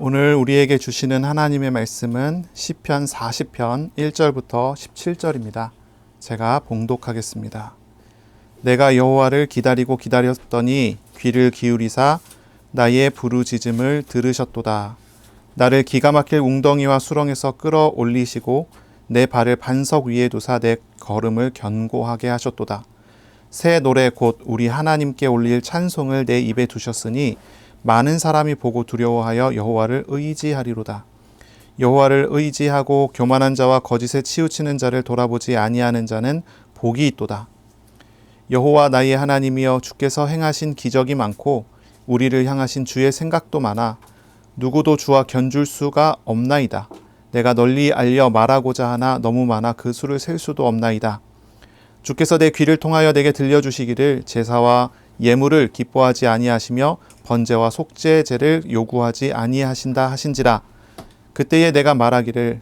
오늘 우리에게 주시는 하나님의 말씀은 시편 40편 1절부터 17절입니다. 제가 봉독하겠습니다. 내가 여호와를 기다리고 기다렸더니 귀를 기울이사 나의 부르짖음을 들으셨도다. 나를 기가 막힐 웅덩이와 수렁에서 끌어올리시고 내 발을 반석 위에 두사 내 걸음을 견고하게 하셨도다. 새 노래 곧 우리 하나님께 올릴 찬송을 내 입에 두셨으니 많은 사람이 보고 두려워하여 여호와를 의지하리로다. 여호와를 의지하고 교만한 자와 거짓에 치우치는 자를 돌아보지 아니하는 자는 복이 있도다. 여호와 나의 하나님이여, 주께서 행하신 기적이 많고 우리를 향하신 주의 생각도 많아 누구도 주와 견줄 수가 없나이다. 내가 널리 알려 말하고자 하나 너무 많아 그 수를 셀 수도 없나이다. 주께서 내 귀를 통하여 내게 들려주시기를 제사와 예물을 기뻐하지 아니하시며 번제와 속죄제를 요구하지 아니하신다 하신지라. 그때에 내가 말하기를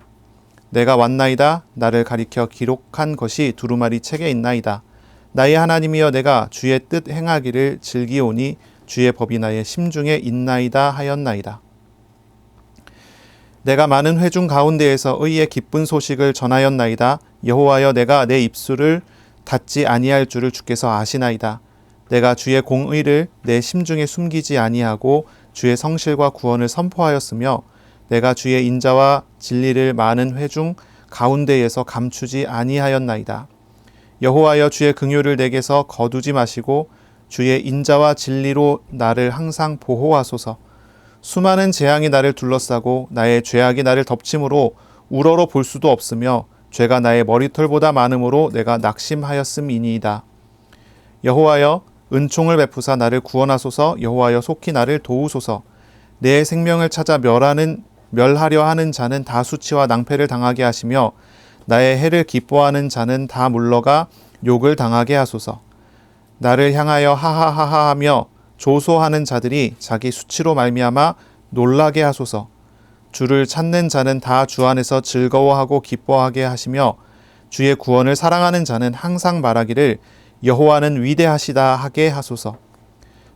내가 왔나이다. 나를 가리켜 기록한 것이 두루마리 책에 있나이다. 나의 하나님이여, 내가 주의 뜻 행하기를 즐기오니 주의 법이 나의 심중에 있나이다 하였나이다. 내가 많은 회중 가운데에서 의의 기쁜 소식을 전하였나이다. 여호와여, 내가 내 입술을 닫지 아니할 줄을 주께서 아시나이다. 내가 주의 공의를 내 심중에 숨기지 아니하고 주의 성실과 구원을 선포하였으며 내가 주의 인자와 진리를 많은 회중 가운데에서 감추지 아니하였나이다. 여호와여, 주의 긍휼을 내게서 거두지 마시고 주의 인자와 진리로 나를 항상 보호하소서. 수많은 재앙이 나를 둘러싸고 나의 죄악이 나를 덮침으로 우러러 볼 수도 없으며 죄가 나의 머리털보다 많음으로 내가 낙심하였음이니이다. 여호와여, 은총을 베푸사 나를 구원하소서. 여호와여, 속히 나를 도우소서. 내 생명을 찾아 멸하려 하는 자는 다 수치와 낭패를 당하게 하시며 나의 해를 기뻐하는 자는 다 물러가 욕을 당하게 하소서. 나를 향하여 하하하하 하며 조소하는 자들이 자기 수치로 말미암아 놀라게 하소서. 주를 찾는 자는 다 주 안에서 즐거워하고 기뻐하게 하시며 주의 구원을 사랑하는 자는 항상 말하기를 여호와는 위대하시다 하게 하소서.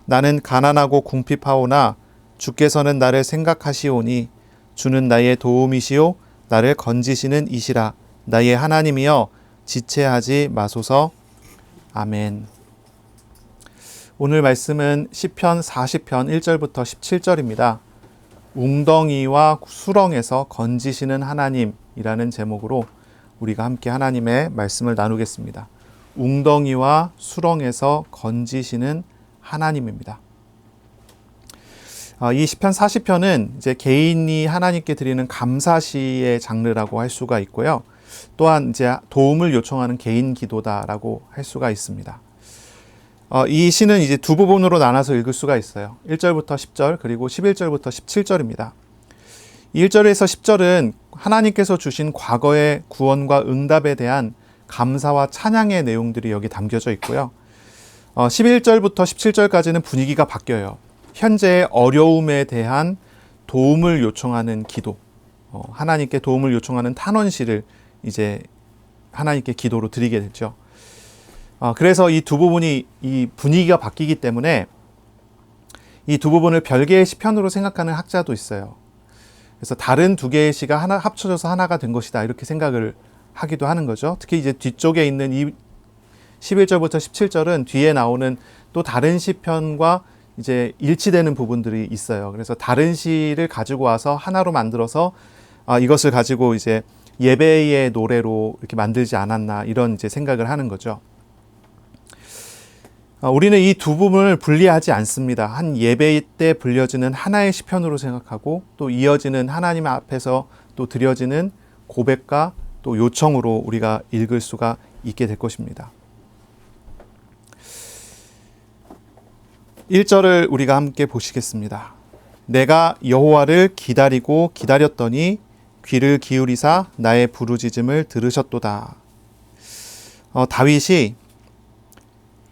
나는 가난하고 궁핍하오나 주께서는 나를 생각하시오니 주는 나의 도움이시오 나를 건지시는 이시라. 나의 하나님이여, 지체하지 마소서. 아멘. 오늘 말씀은 시편 40편 1절부터 17절입니다. 웅덩이와 수렁에서 건지시는 하나님이라는 제목으로 우리가 함께 하나님의 말씀을 나누겠습니다. 웅덩이와 수렁에서 건지시는 하나님입니다. 이 시편 40편은 이제 개인이 하나님께 드리는 감사시의 장르라고 할 수가 있고요. 또한 이제 도움을 요청하는 개인 기도다라고 할 수가 있습니다. 이 시는 이제 두 부분으로 나눠서 읽을 수가 있어요. 1절부터 10절 그리고 11절부터 17절입니다. 1절에서 10절은 하나님께서 주신 과거의 구원과 응답에 대한 감사와 찬양의 내용들이 여기 담겨져 있고요. 11절부터 17절까지는 분위기가 바뀌어요. 현재의 어려움에 대한 도움을 요청하는 기도, 하나님께 도움을 요청하는 탄원시를 이제 하나님께 기도로 드리게 되죠. 그래서 이 두 부분이 이 분위기가 바뀌기 때문에 이 두 부분을 별개의 시편으로 생각하는 학자도 있어요. 그래서 다른 두 개의 시가 하나 합쳐져서 하나가 된 것이다 이렇게 생각을 하기도 하는 거죠. 특히 이제 뒤쪽에 있는 이 11절부터 17절은 뒤에 나오는 또 다른 시편과 이제 일치되는 부분들이 있어요. 그래서 다른 시를 가지고 와서 하나로 만들어서 이것을 가지고 이제 예배의 노래로 이렇게 만들지 않았나 이런 이제 생각을 하는 거죠. 우리는 이 두 부분을 분리하지 않습니다. 한 예배 때 불려지는 하나의 시편으로 생각하고 또 이어지는 하나님 앞에서 또 드려지는 고백과 또 요청으로 우리가 읽을 수가 있게 될 것입니다. 1절을 우리가 함께 보시겠습니다. 내가 여호와를 기다리고 기다렸더니 귀를 기울이사 나의 부르짖음을 들으셨도다. 다윗이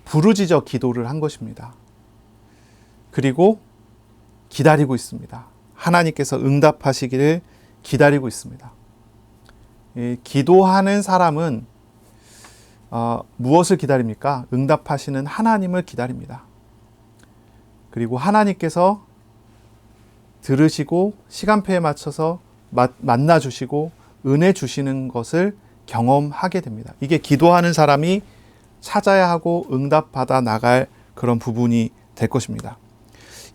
부르짖어 기도를 한 것입니다. 그리고 기다리고 있습니다. 하나님께서 응답하시기를 기다리고 있습니다. 기도하는 사람은 무엇을 기다립니까? 응답하시는 하나님을 기다립니다. 그리고 하나님께서 들으시고 시간표에 맞춰서 만나 주시고 은혜 주시는 것을 경험하게 됩니다. 이게 기도하는 사람이 찾아야 하고 응답받아 나갈 그런 부분이 될 것입니다.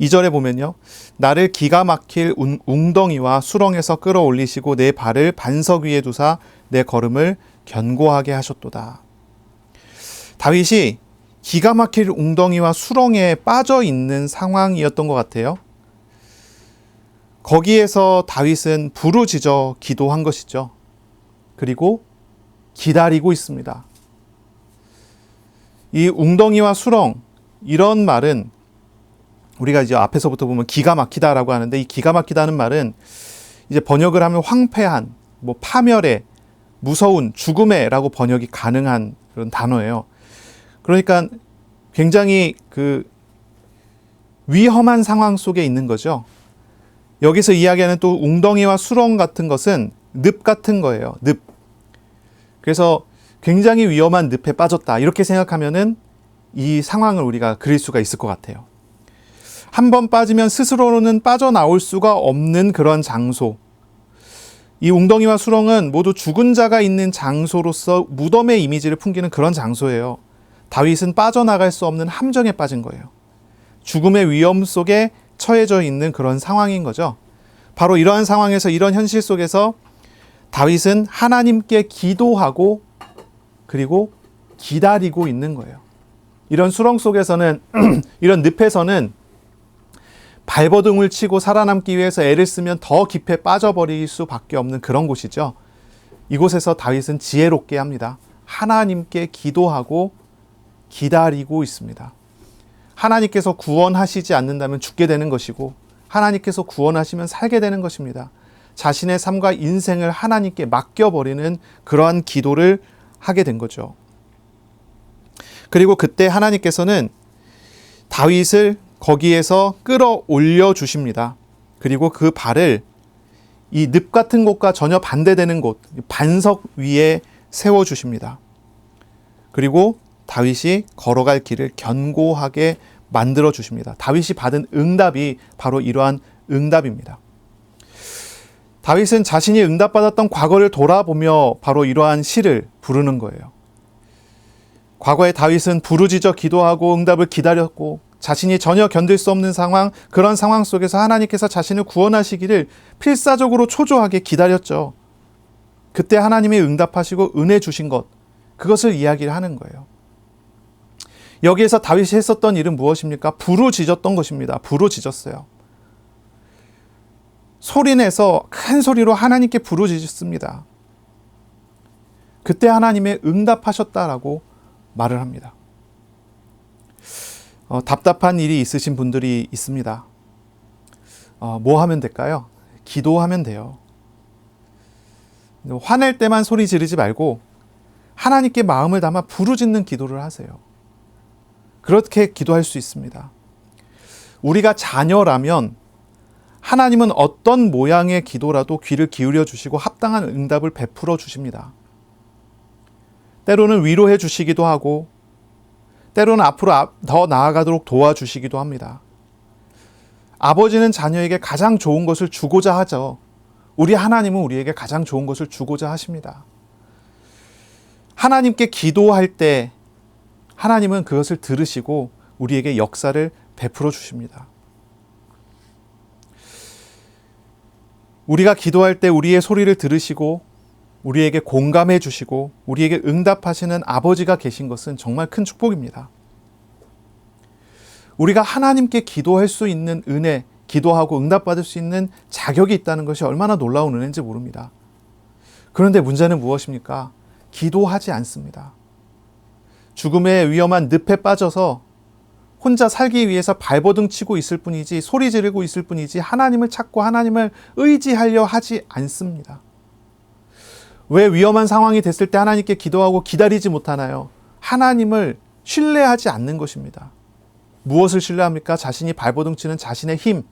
2절에 보면요. 나를 기가 막힐 웅덩이와 수렁에서 끌어올리시고 내 발을 반석 위에 두사 내 걸음을 견고하게 하셨도다. 다윗이 기가 막힐 웅덩이와 수렁에 빠져 있는 상황이었던 것 같아요. 거기에서 다윗은 부르짖어 기도한 것이죠. 그리고 기다리고 있습니다. 이 웅덩이와 수렁, 이런 말은 우리가 이제 앞에서부터 보면 기가 막히다라고 하는데, 이 기가 막히다는 말은 이제 번역을 하면 황폐한, 파멸의, 무서운, 죽음의라고 번역이 가능한 그런 단어예요. 그러니까 굉장히 위험한 상황 속에 있는 거죠. 여기서 이야기하는 또 웅덩이와 수렁 같은 것은 늪 같은 거예요. 늪. 그래서 굉장히 위험한 늪에 빠졌다, 이렇게 생각하면은 이 상황을 우리가 그릴 수가 있을 것 같아요. 한번 빠지면 스스로는 빠져나올 수가 없는 그런 장소. 이 웅덩이와 수렁은 모두 죽은 자가 있는 장소로서 무덤의 이미지를 풍기는 그런 장소예요. 다윗은 빠져나갈 수 없는 함정에 빠진 거예요. 죽음의 위험 속에 처해져 있는 그런 상황인 거죠. 바로 이러한 상황에서, 이런 현실 속에서 다윗은 하나님께 기도하고 그리고 기다리고 있는 거예요. 이런 수렁 속에서는 이런 늪에서는 발버둥을 치고 살아남기 위해서 애를 쓰면 더 깊이 빠져버릴 수밖에 없는 그런 곳이죠. 이곳에서 다윗은 지혜롭게 합니다. 하나님께 기도하고 기다리고 있습니다. 하나님께서 구원하시지 않는다면 죽게 되는 것이고, 하나님께서 구원하시면 살게 되는 것입니다. 자신의 삶과 인생을 하나님께 맡겨버리는 그러한 기도를 하게 된 거죠. 그리고 그때 하나님께서는 다윗을 거기에서 끌어올려 주십니다. 그리고 그 발을 이 늪 같은 곳과 전혀 반대되는 곳, 반석 위에 세워 주십니다. 그리고 다윗이 걸어갈 길을 견고하게 만들어 주십니다. 다윗이 받은 응답이 바로 이러한 응답입니다. 다윗은 자신이 응답받았던 과거를 돌아보며 바로 이러한 시를 부르는 거예요. 과거에 다윗은 부르짖어 기도하고 응답을 기다렸고, 자신이 전혀 견딜 수 없는 상황, 그런 상황 속에서 하나님께서 자신을 구원하시기를 필사적으로 초조하게 기다렸죠. 그때 하나님이 응답하시고 은혜 주신 것, 그것을 이야기를 하는 거예요. 여기에서 다윗이 했었던 일은 무엇입니까? 부르짖었던 것입니다. 부르짖었어요. 소리내서 큰 소리로 하나님께 부르짖었습니다. 그때 하나님의 응답하셨다라고 말을 합니다. 답답한 일이 있으신 분들이 있습니다. 뭐 하면 될까요? 기도하면 돼요. 화낼 때만 소리 지르지 말고 하나님께 마음을 담아 부르짖는 기도를 하세요. 그렇게 기도할 수 있습니다. 우리가 자녀라면 하나님은 어떤 모양의 기도라도 귀를 기울여 주시고 합당한 응답을 베풀어 주십니다. 때로는 위로해 주시기도 하고, 때로는 앞으로 더 나아가도록 도와주시기도 합니다. 아버지는 자녀에게 가장 좋은 것을 주고자 하죠. 우리 하나님은 우리에게 가장 좋은 것을 주고자 하십니다. 하나님께 기도할 때 하나님은 그것을 들으시고 우리에게 역사를 베풀어 주십니다. 우리가 기도할 때 우리의 소리를 들으시고 우리에게 공감해 주시고 우리에게 응답하시는 아버지가 계신 것은 정말 큰 축복입니다. 우리가 하나님께 기도할 수 있는 은혜, 기도하고 응답받을 수 있는 자격이 있다는 것이 얼마나 놀라운 은혜인지 모릅니다. 그런데 문제는 무엇입니까? 기도하지 않습니다. 죽음의 위험한 늪에 빠져서 혼자 살기 위해서 발버둥 치고 있을 뿐이지, 소리 지르고 있을 뿐이지 하나님을 찾고 하나님을 의지하려 하지 않습니다. 왜 위험한 상황이 됐을 때 하나님께 기도하고 기다리지 못하나요? 하나님을 신뢰하지 않는 것입니다. 무엇을 신뢰합니까? 자신이 발버둥 치는 자신의 힘,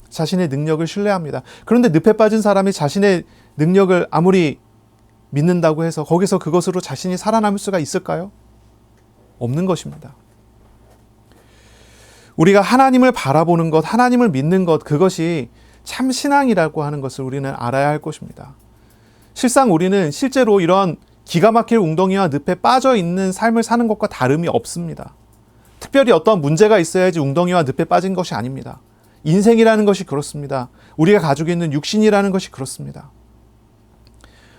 자신의 능력을 신뢰합니다. 그런데 늪에 빠진 사람이 자신의 능력을 아무리 믿는다고 해서 거기서 그것으로 자신이 살아남을 수가 있을까요? 없는 것입니다. 우리가 하나님을 바라보는 것, 하나님을 믿는 것, 그것이 참 신앙이라고 하는 것을 우리는 알아야 할 것입니다. 실상 우리는 실제로 이런 기가 막힐 웅덩이와 늪에 빠져 있는 삶을 사는 것과 다름이 없습니다. 특별히 어떤 문제가 있어야지 웅덩이와 늪에 빠진 것이 아닙니다. 인생이라는 것이 그렇습니다. 우리가 가지고 있는 육신이라는 것이 그렇습니다.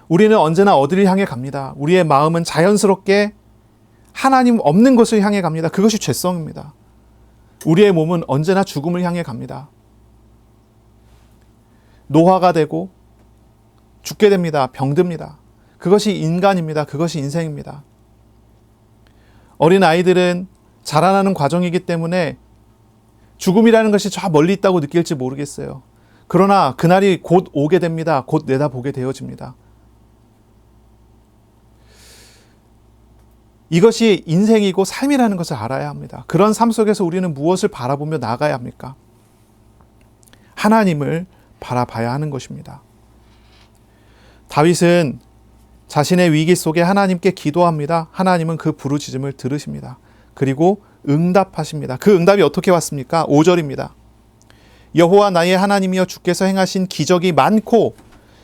우리는 언제나 어디를 향해 갑니다. 우리의 마음은 자연스럽게 하나님 없는 것을 향해 갑니다. 그것이 죄성입니다. 우리의 몸은 언제나 죽음을 향해 갑니다. 노화가 되고 죽게 됩니다. 병듭니다. 그것이 인간입니다. 그것이 인생입니다. 어린 아이들은 자라나는 과정이기 때문에 죽음이라는 것이 저 멀리 있다고 느낄지 모르겠어요. 그러나 그날이 곧 오게 됩니다. 곧 내다보게 되어집니다. 이것이 인생이고 삶이라는 것을 알아야 합니다. 그런 삶 속에서 우리는 무엇을 바라보며 나가야 합니까? 하나님을 바라봐야 하는 것입니다. 다윗은 자신의 위기 속에 하나님께 기도합니다. 하나님은 그 부르짖음을 들으십니다. 그리고 응답하십니다. 그 응답이 어떻게 왔습니까? 5절입니다. 여호와 나의 하나님이여 주께서 행하신 기적이 많고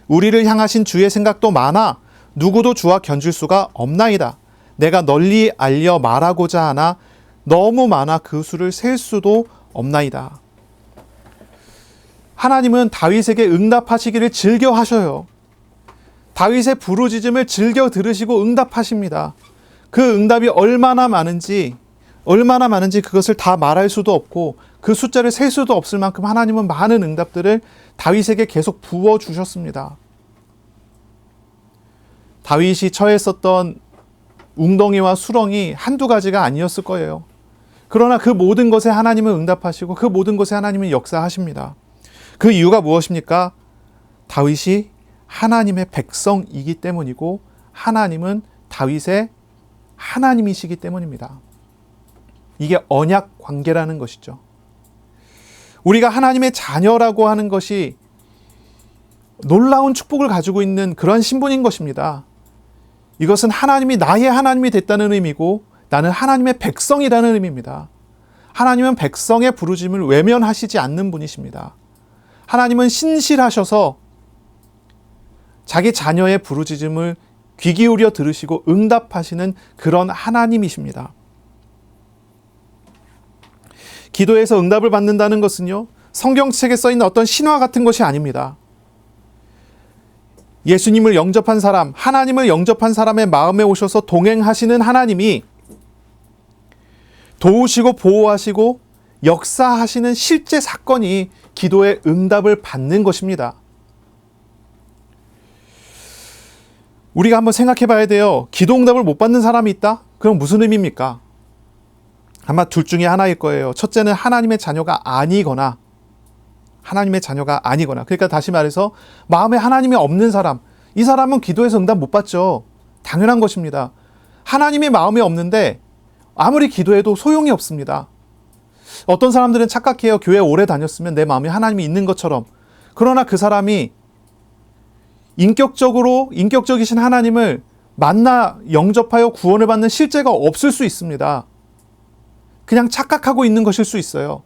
우리를 향하신 주의 생각도 많아 누구도 주와 견줄 수가 없나이다. 내가 널리 알려 말하고자 하나 너무 많아 그 수를 셀 수도 없나이다. 하나님은 다윗에게 응답하시기를 즐겨 하셔요. 다윗의 부르짖음을 즐겨 들으시고 응답하십니다. 그 응답이 얼마나 많은지 그것을 다 말할 수도 없고 그 숫자를 셀 수도 없을 만큼 하나님은 많은 응답들을 다윗에게 계속 부어주셨습니다. 다윗이 처했었던 웅덩이와 수렁이 한두 가지가 아니었을 거예요. 그러나 그 모든 것에 하나님은 응답하시고 그 모든 것에 하나님은 역사하십니다. 그 이유가 무엇입니까? 다윗이 하나님의 백성이기 때문이고 하나님은 다윗의 하나님이시기 때문입니다. 이게 언약 관계라는 것이죠. 우리가 하나님의 자녀라고 하는 것이 놀라운 축복을 가지고 있는 그런 신분인 것입니다. 이것은 하나님이 나의 하나님이 됐다는 의미고 나는 하나님의 백성이라는 의미입니다. 하나님은 백성의 부르짖음을 외면하시지 않는 분이십니다. 하나님은 신실하셔서 자기 자녀의 부르짖음을 귀 기울여 들으시고 응답하시는 그런 하나님이십니다. 기도에서 응답을 받는다는 것은요, 성경책에 써있는 어떤 신화 같은 것이 아닙니다. 예수님을 영접한 사람, 하나님을 영접한 사람의 마음에 오셔서 동행하시는 하나님이 도우시고 보호하시고 역사하시는 실제 사건이 기도의 응답을 받는 것입니다. 우리가 한번 생각해 봐야 돼요. 기도 응답을 못 받는 사람이 있다? 그럼 무슨 의미입니까? 아마 둘 중에 하나일 거예요. 첫째는 하나님의 자녀가 아니거나, 그러니까 다시 말해서 마음에 하나님이 없는 사람, 이 사람은 기도에서 응답 못 받죠. 당연한 것입니다. 하나님이 마음에 없는데 아무리 기도해도 소용이 없습니다. 어떤 사람들은 착각해요. 교회 오래 다녔으면 내 마음에 하나님이 있는 것처럼. 그러나 그 사람이 인격적이신 하나님을 만나 영접하여 구원을 받는 실제가 없을 수 있습니다. 그냥 착각하고 있는 것일 수 있어요.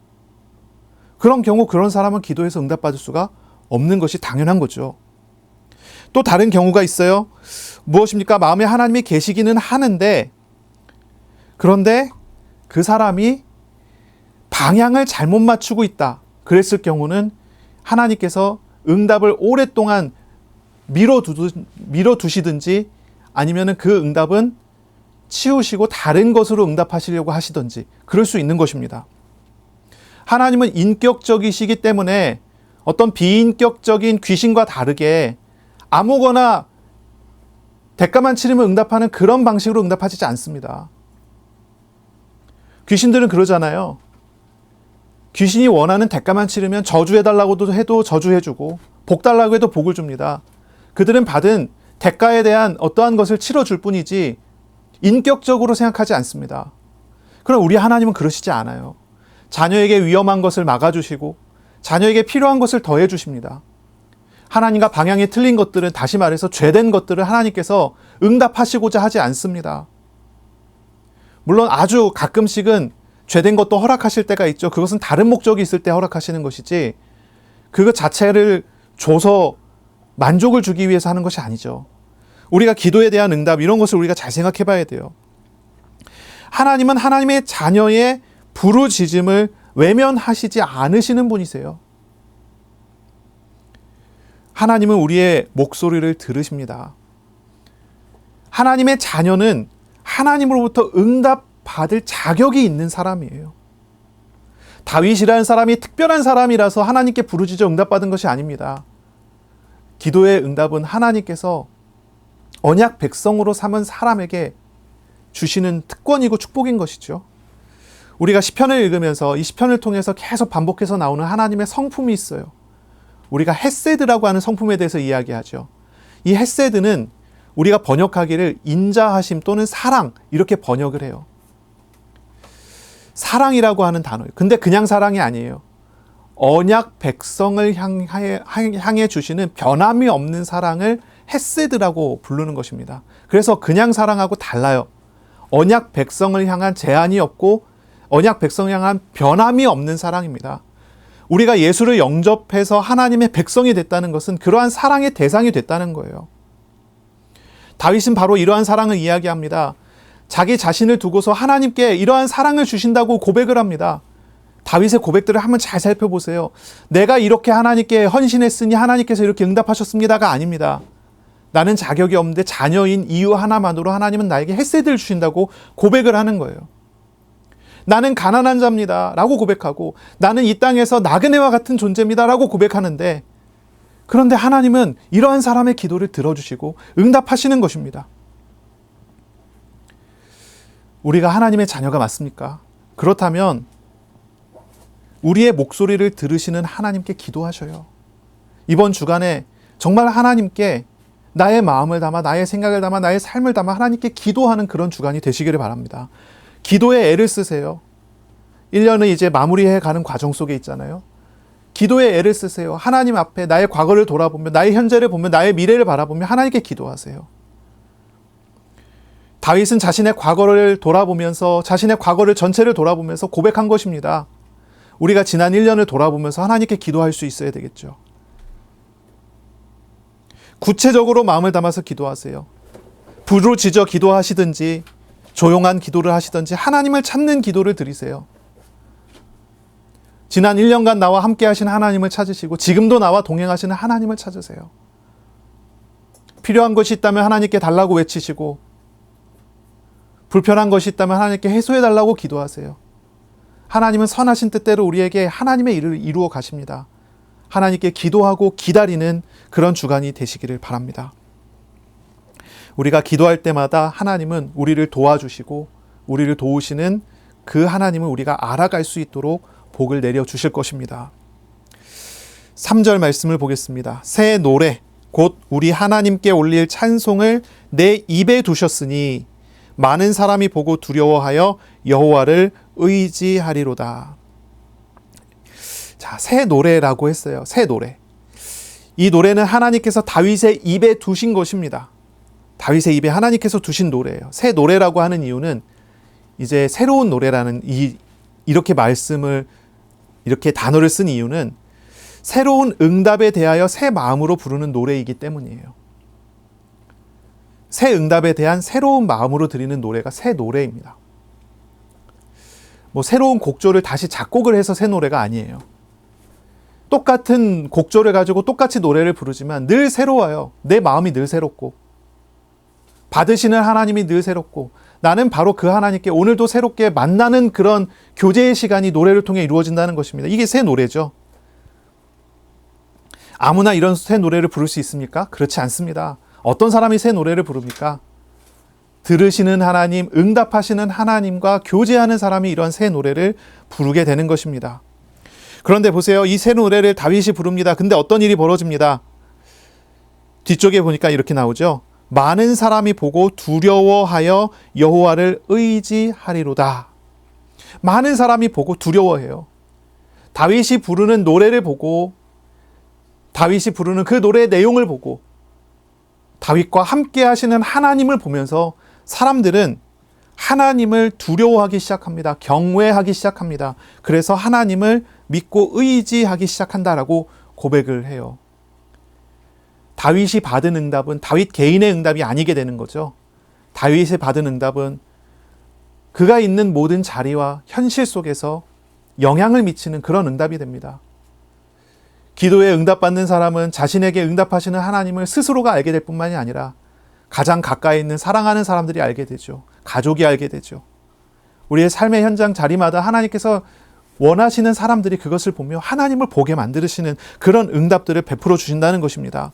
그런 경우 그런 사람은 기도해서 응답받을 수가 없는 것이 당연한 거죠. 또 다른 경우가 있어요. 무엇입니까? 마음에 하나님이 계시기는 하는데, 그런데 그 사람이 방향을 잘못 맞추고 있다. 그랬을 경우는 하나님께서 응답을 오랫동안 미뤄두시든지 아니면 그 응답은 치우시고 다른 것으로 응답하시려고 하시든지 그럴 수 있는 것입니다. 하나님은 인격적이시기 때문에 어떤 비인격적인 귀신과 다르게 아무거나 대가만 치르면 응답하는 그런 방식으로 응답하시지 않습니다. 귀신들은 그러잖아요. 귀신이 원하는 대가만 치르면 저주해달라고 해도 저주해주고 복 달라고 해도 복을 줍니다. 그들은 받은 대가에 대한 어떠한 것을 치러줄 뿐이지 인격적으로 생각하지 않습니다. 그럼 우리 하나님은 그러시지 않아요. 자녀에게 위험한 것을 막아주시고 자녀에게 필요한 것을 더해주십니다. 하나님과 방향이 틀린 것들은, 다시 말해서 죄된 것들을 하나님께서 응답하시고자 하지 않습니다. 물론 아주 가끔씩은 죄된 것도 허락하실 때가 있죠. 그것은 다른 목적이 있을 때 허락하시는 것이지, 그것 자체를 줘서 만족을 주기 위해서 하는 것이 아니죠. 우리가 기도에 대한 응답, 이런 것을 우리가 잘 생각해 봐야 돼요. 하나님은 하나님의 자녀의 부르짖음을 외면하시지 않으시는 분이세요. 하나님은 우리의 목소리를 들으십니다. 하나님의 자녀는 하나님으로부터 응답받을 자격이 있는 사람이에요. 다윗이라는 사람이 특별한 사람이라서 하나님께 부르짖어 응답받은 것이 아닙니다. 기도의 응답은 하나님께서 언약 백성으로 삼은 사람에게 주시는 특권이고 축복인 것이죠. 우리가 시편을 읽으면서 이 시편을 통해서 계속 반복해서 나오는 하나님의 성품이 있어요. 우리가 헤세드라고 하는 성품에 대해서 이야기하죠. 이 헤세드는 우리가 번역하기를 인자하심 또는 사랑, 이렇게 번역을 해요. 사랑이라고 하는 단어예요. 근데 그냥 사랑이 아니에요. 언약 백성을 향해 주시는 변함이 없는 사랑을 헤세드라고 부르는 것입니다. 그래서 그냥 사랑하고 달라요. 언약 백성을 향한 제한이 없고 언약 백성을 향한 변함이 없는 사랑입니다. 우리가 예수를 영접해서 하나님의 백성이 됐다는 것은 그러한 사랑의 대상이 됐다는 거예요. 다윗은 바로 이러한 사랑을 이야기합니다. 자기 자신을 두고서 하나님께 이러한 사랑을 주신다고 고백을 합니다. 다윗의 고백들을 한번 잘 살펴보세요. 내가 이렇게 하나님께 헌신했으니 하나님께서 이렇게 응답하셨습니다가 아닙니다. 나는 자격이 없는데 자녀인 이유 하나만으로 하나님은 나에게 헤세드를 주신다고 고백을 하는 거예요. 나는 가난한 자입니다 라고 고백하고, 나는 이 땅에서 나그네와 같은 존재입니다 라고 고백하는데, 그런데 하나님은 이러한 사람의 기도를 들어주시고 응답하시는 것입니다. 우리가 하나님의 자녀가 맞습니까? 그렇다면 우리의 목소리를 들으시는 하나님께 기도하셔요. 이번 주간에 정말 하나님께 나의 마음을 담아, 나의 생각을 담아, 나의 삶을 담아 하나님께 기도하는 그런 주간이 되시기를 바랍니다. 기도에 애를 쓰세요. 1년을 이제 마무리해 가는 과정 속에 있잖아요. 기도에 애를 쓰세요. 하나님 앞에 나의 과거를 돌아보며, 나의 현재를 보며, 나의 미래를 바라보며 하나님께 기도하세요. 다윗은 자신의 과거를 돌아보면서, 자신의 과거를 전체를 돌아보면서 고백한 것입니다. 우리가 지난 1년을 돌아보면서 하나님께 기도할 수 있어야 되겠죠. 구체적으로 마음을 담아서 기도하세요. 부르짖어 기도하시든지 조용한 기도를 하시든지 하나님을 찾는 기도를 드리세요. 지난 1년간 나와 함께 하신 하나님을 찾으시고 지금도 나와 동행하시는 하나님을 찾으세요. 필요한 것이 있다면 하나님께 달라고 외치시고, 불편한 것이 있다면 하나님께 해소해 달라고 기도하세요. 하나님은 선하신 뜻대로 우리에게 하나님의 일을 이루어 가십니다. 하나님께 기도하고 기다리는 그런 주간이 되시기를 바랍니다. 우리가 기도할 때마다 하나님은 우리를 도와주시고 우리를 도우시는 그 하나님을 우리가 알아갈 수 있도록 복을 내려주실 것입니다. 3절 말씀을 보겠습니다. 새 노래 곧 우리 하나님께 올릴 찬송을 내 입에 두셨으니 많은 사람이 보고 두려워하여 여호와를 의지하리로다. 자, 새 노래라고 했어요. 새 노래. 이 노래는 하나님께서 다윗의 입에 두신 것입니다. 다윗의 입에 하나님께서 두신 노래예요. 새 노래라고 하는 이유는 이제 새로운 노래라는 이렇게 말씀을, 이렇게 단어를 쓴 이유는 새로운 응답에 대하여 새 마음으로 부르는 노래이기 때문이에요. 새 응답에 대한 새로운 마음으로 드리는 노래가 새 노래입니다. 뭐 새로운 곡조를 다시 작곡을 해서 새 노래가 아니에요. 똑같은 곡조를 가지고 똑같이 노래를 부르지만 늘 새로워요. 내 마음이 늘 새롭고 받으시는 하나님이 늘 새롭고, 나는 바로 그 하나님께 오늘도 새롭게 만나는 그런 교제의 시간이 노래를 통해 이루어진다는 것입니다. 이게 새 노래죠. 아무나 이런 새 노래를 부를 수 있습니까? 그렇지 않습니다. 어떤 사람이 새 노래를 부릅니까? 들으시는 하나님, 응답하시는 하나님과 교제하는 사람이 이런 새 노래를 부르게 되는 것입니다. 그런데 보세요. 이 새 노래를 다윗이 부릅니다. 근데 어떤 일이 벌어집니다. 뒤쪽에 보니까 이렇게 나오죠. 많은 사람이 보고 두려워하여 여호와를 의지하리로다. 많은 사람이 보고 두려워해요. 다윗이 부르는 노래를 보고, 다윗이 부르는 그 노래의 내용을 보고, 다윗과 함께 하시는 하나님을 보면서 사람들은 하나님을 두려워하기 시작합니다. 경외하기 시작합니다. 그래서 하나님을 믿고 의지하기 시작한다라고 고백을 해요. 다윗이 받은 응답은 다윗 개인의 응답이 아니게 되는 거죠. 다윗이 받은 응답은 그가 있는 모든 자리와 현실 속에서 영향을 미치는 그런 응답이 됩니다. 기도에 응답받는 사람은 자신에게 응답하시는 하나님을 스스로가 알게 될 뿐만이 아니라 가장 가까이 있는 사랑하는 사람들이 알게 되죠. 가족이 알게 되죠. 우리의 삶의 현장 자리마다 하나님께서 원하시는 사람들이 그것을 보며 하나님을 보게 만드시는 그런 응답들을 베풀어 주신다는 것입니다.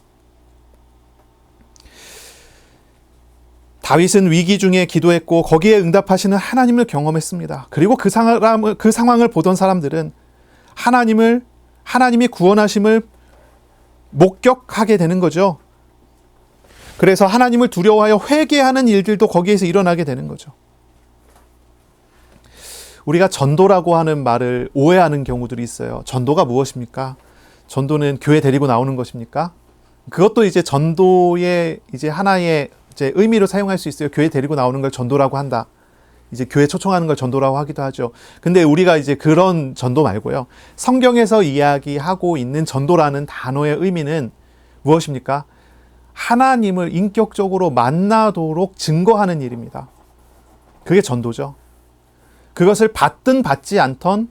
다윗은 위기 중에 기도했고 거기에 응답하시는 하나님을 경험했습니다. 그리고 그 상황을 보던 사람들은 하나님이 구원하심을 목격하게 되는 거죠. 그래서 하나님을 두려워하여 회개하는 일들도 거기에서 일어나게 되는 거죠. 우리가 전도라고 하는 말을 오해하는 경우들이 있어요. 전도가 무엇입니까? 전도는 교회 데리고 나오는 것입니까? 그것도 이제 전도의 이제 하나의 이제 의미로 사용할 수 있어요. 교회 데리고 나오는 걸 전도라고 한다. 이제 교회 초청하는 걸 전도라고 하기도 하죠. 근데 우리가 이제 그런 전도 말고요. 성경에서 이야기하고 있는 전도라는 단어의 의미는 무엇입니까? 하나님을 인격적으로 만나도록 증거하는 일입니다. 그게 전도죠. 그것을 받든 받지 않던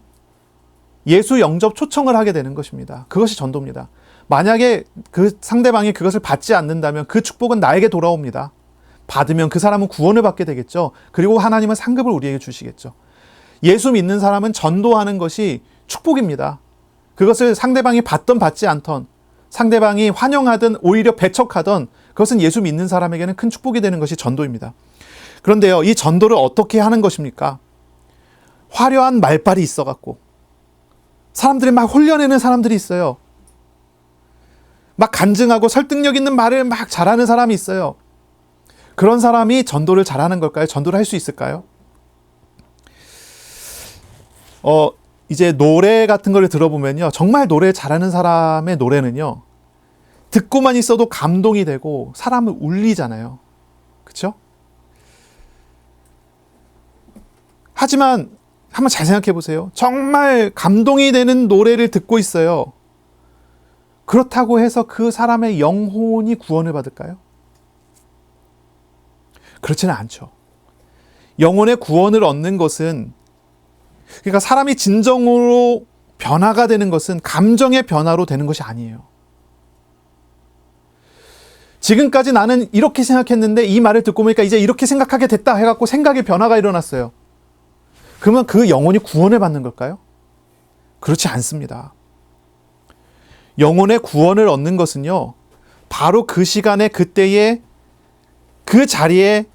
예수 영접 초청을 하게 되는 것입니다. 그것이 전도입니다. 만약에 그 상대방이 그것을 받지 않는다면 그 축복은 나에게 돌아옵니다. 받으면 그 사람은 구원을 받게 되겠죠. 그리고 하나님은 상급을 우리에게 주시겠죠. 예수 믿는 사람은 전도하는 것이 축복입니다. 그것을 상대방이 받든 받지 않던, 상대방이 환영하든 오히려 배척하던, 그것은 예수 믿는 사람에게는 큰 축복이 되는 것이 전도입니다. 그런데요, 이 전도를 어떻게 하는 것입니까? 화려한 말발이 있어갖고 사람들이 막 홀려내는 사람들이 있어요. 막 간증하고 설득력 있는 말을 막 잘하는 사람이 있어요. 그런 사람이 전도를 잘하는 걸까요? 전도를 할 수 있을까요? 이제 노래 같은 거를 들어보면요. 정말 노래 잘하는 사람의 노래는요. 듣고만 있어도 감동이 되고 사람을 울리잖아요. 그렇죠? 하지만 한번 잘 생각해 보세요. 정말 감동이 되는 노래를 듣고 있어요. 그렇다고 해서 그 사람의 영혼이 구원을 받을까요? 그렇지는 않죠. 영혼의 구원을 얻는 것은, 그러니까 사람이 진정으로 변화가 되는 것은 감정의 변화로 되는 것이 아니에요. 지금까지 나는 이렇게 생각했는데 이 말을 듣고 보니까 이제 이렇게 생각하게 됐다 해갖고 생각의 변화가 일어났어요. 그러면 그 영혼이 구원을 받는 걸까요? 그렇지 않습니다. 영혼의 구원을 얻는 것은요, 바로 그 시간에 그때에 그 자리에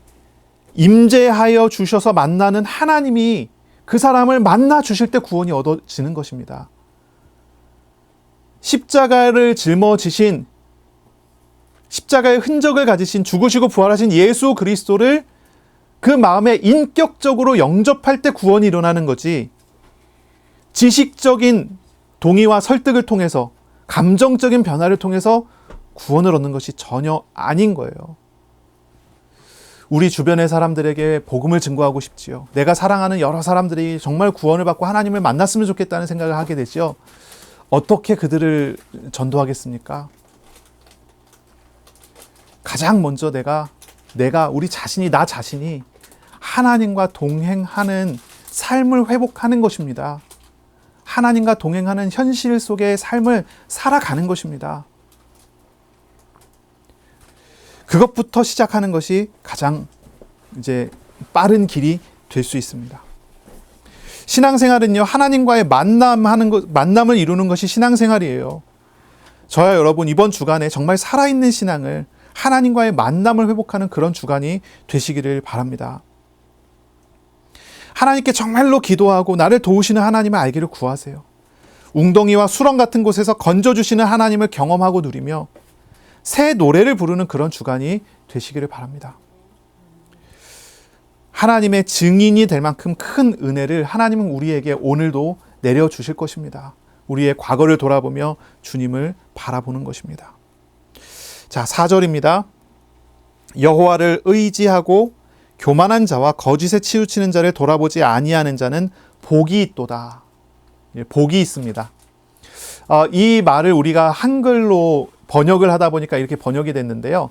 임재하여 주셔서 만나는 하나님이 그 사람을 만나 주실 때 구원이 얻어지는 것입니다. 십자가를 짊어지신, 십자가의 흔적을 가지신, 죽으시고 부활하신 예수 그리스도를 그 마음에 인격적으로 영접할 때 구원이 일어나는 거지, 지식적인 동의와 설득을 통해서, 감정적인 변화를 통해서 구원을 얻는 것이 전혀 아닌 거예요. 우리 주변의 사람들에게 복음을 증거하고 싶지요. 내가 사랑하는 여러 사람들이 정말 구원을 받고 하나님을 만났으면 좋겠다는 생각을 하게 되죠. 어떻게 그들을 전도하겠습니까? 가장 먼저 우리 자신이, 나 자신이 하나님과 동행하는 삶을 회복하는 것입니다. 하나님과 동행하는 현실 속의 삶을 살아가는 것입니다. 그것부터 시작하는 것이 가장 이제 빠른 길이 될 수 있습니다. 신앙생활은요, 하나님과의 만남을 이루는 것이 신앙생활이에요. 저와 여러분, 이번 주간에 정말 살아있는 신앙을, 하나님과의 만남을 회복하는 그런 주간이 되시기를 바랍니다. 하나님께 정말로 기도하고 나를 도우시는 하나님을 알기를 구하세요. 웅덩이와 수렁 같은 곳에서 건져주시는 하나님을 경험하고 누리며 새 노래를 부르는 그런 주간이 되시기를 바랍니다. 하나님의 증인이 될 만큼 큰 은혜를 하나님은 우리에게 오늘도 내려주실 것입니다. 우리의 과거를 돌아보며 주님을 바라보는 것입니다. 자, 4절입니다. 여호와를 의지하고 교만한 자와 거짓에 치우치는 자를 돌아보지 아니하는 자는 복이 있도다. 복이 있습니다. 이 말을 우리가 한글로 번역을 하다 보니까 이렇게 번역이 됐는데요.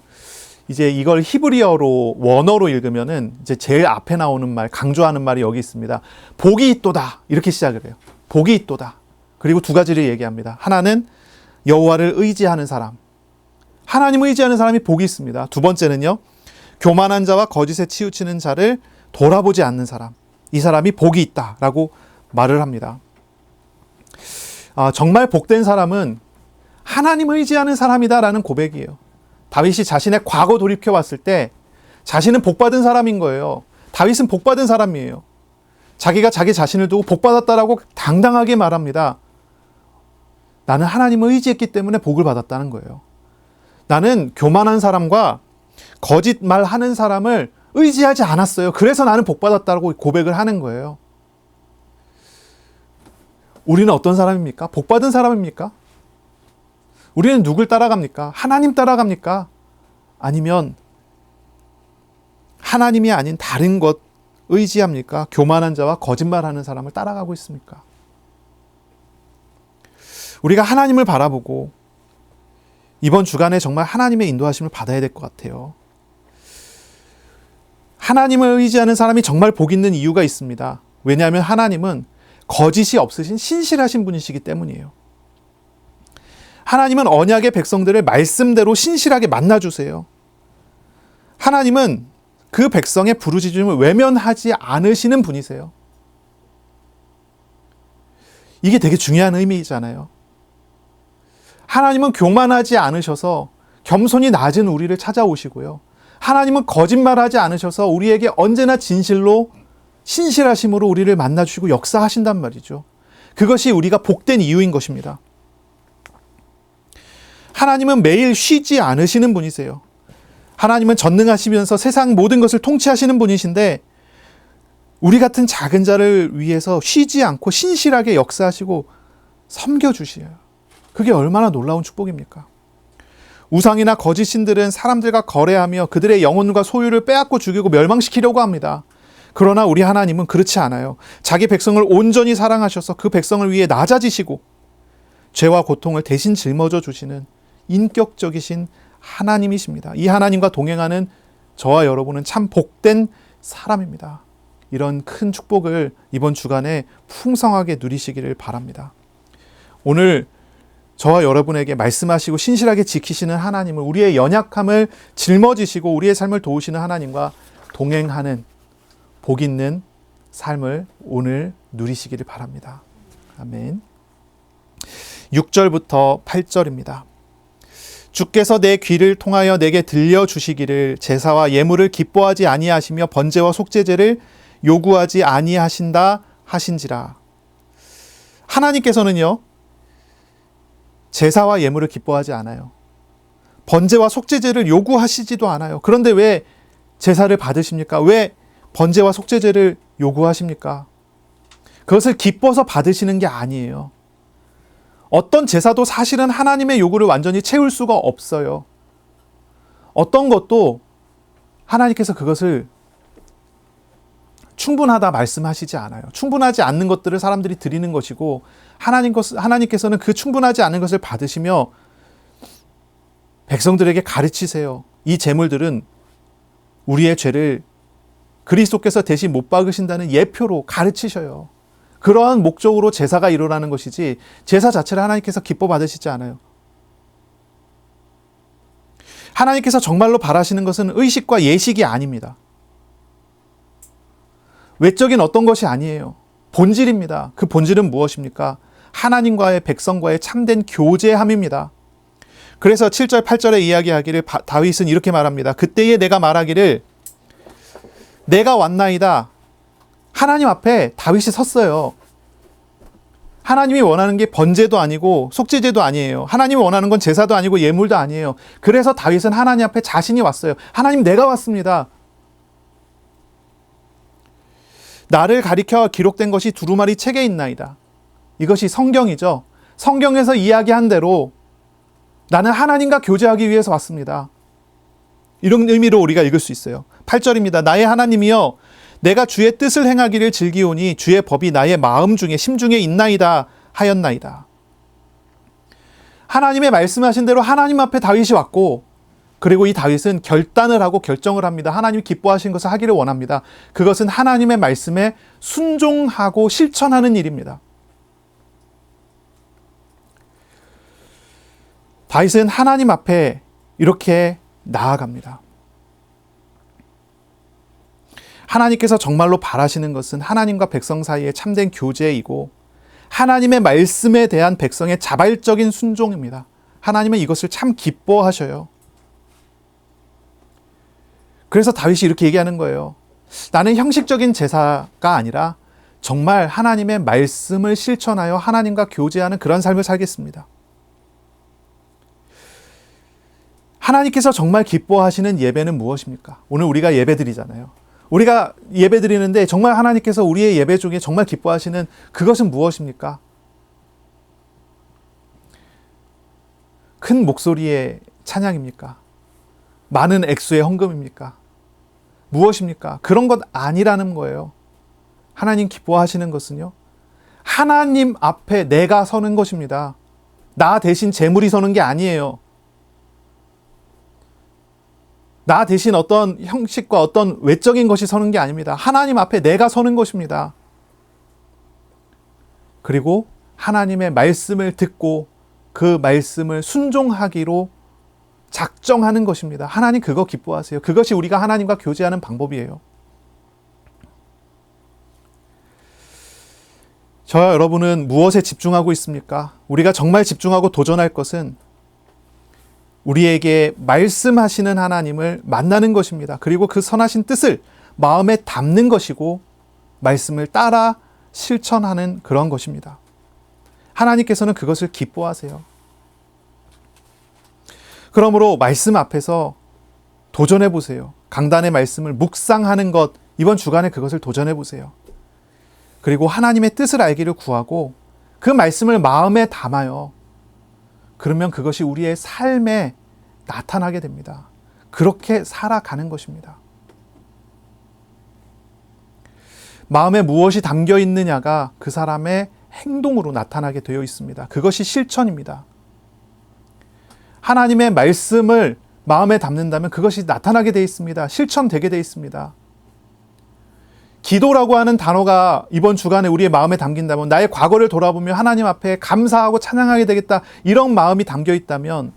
이제 이걸 히브리어로 원어로 읽으면은 이제 제일 앞에 나오는 말, 강조하는 말이 여기 있습니다. 복이 있도다. 이렇게 시작을 해요. 복이 있도다. 그리고 두 가지를 얘기합니다. 하나는 여호와를 의지하는 사람. 하나님을 의지하는 사람이 복이 있습니다. 두 번째는요. 교만한 자와 거짓에 치우치는 자를 돌아보지 않는 사람. 이 사람이 복이 있다라고 말을 합니다. 정말 복된 사람은 하나님을 의지하는 사람이다라는 고백이에요. 다윗이 자신의 과거 돌이켜 봤을 때 자신은 복받은 사람인 거예요. 다윗은 복받은 사람이에요. 자기가 자기 자신을 두고 복받았다라고 당당하게 말합니다. 나는 하나님을 의지했기 때문에 복을 받았다는 거예요. 나는 교만한 사람과 거짓말하는 사람을 의지하지 않았어요. 그래서 나는 복받았다고 고백을 하는 거예요. 우리는 어떤 사람입니까? 복받은 사람입니까? 우리는 누굴 따라갑니까? 하나님 따라갑니까? 아니면 하나님이 아닌 다른 것 의지합니까? 교만한 자와 거짓말하는 사람을 따라가고 있습니까? 우리가 하나님을 바라보고 이번 주간에 정말 하나님의 인도하심을 받아야 될 것 같아요. 하나님을 의지하는 사람이 정말 복 있는 이유가 있습니다. 왜냐하면 하나님은 거짓이 없으신 신실하신 분이시기 때문이에요. 하나님은 언약의 백성들을 말씀대로 신실하게 만나주세요. 하나님은 그 백성의 부르짖음을 외면하지 않으시는 분이세요. 이게 되게 중요한 의미잖아요. 하나님은 교만하지 않으셔서 겸손히 낮은 우리를 찾아오시고요. 하나님은 거짓말하지 않으셔서 우리에게 언제나 진실로 신실하심으로 우리를 만나주시고 역사하신단 말이죠. 그것이 우리가 복된 이유인 것입니다. 하나님은 매일 쉬지 않으시는 분이세요. 하나님은 전능하시면서 세상 모든 것을 통치하시는 분이신데 우리 같은 작은 자를 위해서 쉬지 않고 신실하게 역사하시고 섬겨주시어요. 그게 얼마나 놀라운 축복입니까? 우상이나 거짓 신들은 사람들과 거래하며 그들의 영혼과 소유를 빼앗고 죽이고 멸망시키려고 합니다. 그러나 우리 하나님은 그렇지 않아요. 자기 백성을 온전히 사랑하셔서 그 백성을 위해 낮아지시고 죄와 고통을 대신 짊어져 주시는 인격적이신 하나님이십니다. 이 하나님과 동행하는 저와 여러분은 참 복된 사람입니다. 이런 큰 축복을 이번 주간에 풍성하게 누리시기를 바랍니다. 오늘 저와 여러분에게 말씀하시고 신실하게 지키시는 하나님을, 우리의 연약함을 짊어지시고 우리의 삶을 도우시는 하나님과 동행하는 복 있는 삶을 오늘 누리시기를 바랍니다. 아멘. 6절부터 8절입니다. 주께서 내 귀를 통하여 내게 들려주시기를 제사와 예물을 기뻐하지 아니하시며 번제와 속죄제를 요구하지 아니하신다 하신지라. 하나님께서는요, 제사와 예물을 기뻐하지 않아요. 번제와 속죄제를 요구하시지도 않아요. 그런데 왜 제사를 받으십니까? 왜 번제와 속죄제를 요구하십니까? 그것을 기뻐서 받으시는 게 아니에요. 어떤 제사도 사실은 하나님의 요구를 완전히 채울 수가 없어요. 어떤 것도 하나님께서 그것을 충분하다 말씀하시지 않아요. 충분하지 않는 것들을 사람들이 드리는 것이고 하나님께서는 그 충분하지 않은 것을 받으시며 백성들에게 가르치세요. 이 제물들은 우리의 죄를 그리스도께서 대신 못 박으신다는 예표로 가르치셔요. 그러한 목적으로 제사가 일어나는 것이지 제사 자체를 하나님께서 기뻐 받으시지 않아요. 하나님께서 정말로 바라시는 것은 의식과 예식이 아닙니다. 외적인 어떤 것이 아니에요. 본질입니다. 그 본질은 무엇입니까? 하나님과의 백성과의 참된 교제함입니다. 그래서 7절 8절에 이야기하기를 다윗은 이렇게 말합니다. 그때에 내가 말하기를 내가 왔나이다. 하나님 앞에 다윗이 섰어요. 하나님이 원하는 게 번제도 아니고 속죄제도 아니에요. 하나님이 원하는 건 제사도 아니고 예물도 아니에요. 그래서 다윗은 하나님 앞에 자신이 왔어요. 하나님, 내가 왔습니다. 나를 가리켜 기록된 것이 두루마리 책에 있나이다. 이것이 성경이죠. 성경에서 이야기한 대로 나는 하나님과 교제하기 위해서 왔습니다. 이런 의미로 우리가 읽을 수 있어요. 8절입니다. 나의 하나님이여, 내가 주의 뜻을 행하기를 즐기오니 주의 법이 나의 마음 중에 심중에 있나이다 하였나이다. 하나님의 말씀하신 대로 하나님 앞에 다윗이 왔고, 그리고 이 다윗은 결단을 하고 결정을 합니다. 하나님이 기뻐하신 것을 하기를 원합니다. 그것은 하나님의 말씀에 순종하고 실천하는 일입니다. 다윗은 하나님 앞에 이렇게 나아갑니다. 하나님께서 정말로 바라시는 것은 하나님과 백성 사이의 참된 교제이고 하나님의 말씀에 대한 백성의 자발적인 순종입니다. 하나님은 이것을 참 기뻐하셔요. 그래서 다윗이 이렇게 얘기하는 거예요. 나는 형식적인 제사가 아니라 정말 하나님의 말씀을 실천하여 하나님과 교제하는 그런 삶을 살겠습니다. 하나님께서 정말 기뻐하시는 예배는 무엇입니까? 오늘 우리가 예배 드리잖아요. 우리가 예배 드리는데 정말 하나님께서 우리의 예배 중에 정말 기뻐하시는 그것은 무엇입니까? 큰 목소리의 찬양입니까? 많은 액수의 헌금입니까? 무엇입니까? 그런 것 아니라는 거예요. 하나님 기뻐하시는 것은요, 하나님 앞에 내가 서는 것입니다. 나 대신 재물이 서는 게 아니에요. 나 대신 어떤 형식과 어떤 외적인 것이 서는 게 아닙니다. 하나님 앞에 내가 서는 것입니다. 그리고 하나님의 말씀을 듣고 그 말씀을 순종하기로 작정하는 것입니다. 하나님 그거 기뻐하세요. 그것이 우리가 하나님과 교제하는 방법이에요. 저와 여러분은 무엇에 집중하고 있습니까? 우리가 정말 집중하고 도전할 것은 우리에게 말씀하시는 하나님을 만나는 것입니다. 그리고 그 선하신 뜻을 마음에 담는 것이고 말씀을 따라 실천하는 그런 것입니다. 하나님께서는 그것을 기뻐하세요. 그러므로 말씀 앞에서 도전해 보세요. 강단의 말씀을 묵상하는 것, 이번 주간에 그것을 도전해 보세요. 그리고 하나님의 뜻을 알기를 구하고 그 말씀을 마음에 담아요. 그러면 그것이 우리의 삶에 나타나게 됩니다. 그렇게 살아가는 것입니다. 마음에 무엇이 담겨 있느냐가 그 사람의 행동으로 나타나게 되어 있습니다. 그것이 실천입니다. 하나님의 말씀을 마음에 담는다면 그것이 나타나게 되어 있습니다. 실천되게 되어 있습니다. 기도라고 하는 단어가 이번 주간에 우리의 마음에 담긴다면, 나의 과거를 돌아보며 하나님 앞에 감사하고 찬양하게 되겠다, 이런 마음이 담겨 있다면